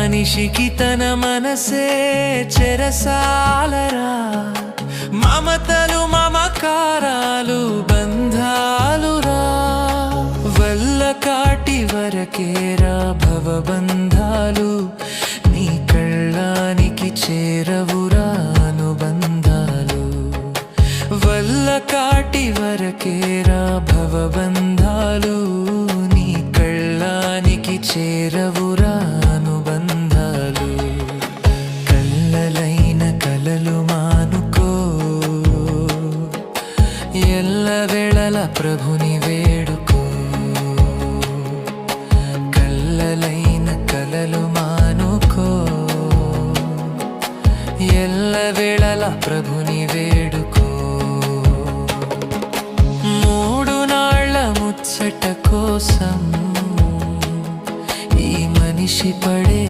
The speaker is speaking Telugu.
మనిషికి తన మనసే చెరసాలరా, మమతలు మమకారాలు బంధాలురా, వల్ల కాటి వరకేరా భవబంధాలు, నీ కళ్ళానికి చేరవురా అనుబంధాలు, వల్ల కాటి వరకేరా భవబంధాలు, నీ కళ్ళానికి చేరవురా అనుబంధాలు. కళ్ళలైన కలలు మానుకో, ఎల్లవేళల ప్రభుని వేడుకో. కళ్ళలైన కలలు మానుకో, ఎల్లవేళల ప్రభుని వేడుకో. మూడు నాళ్ళ ముచ్చట కోసం ఈ మనిషి పడే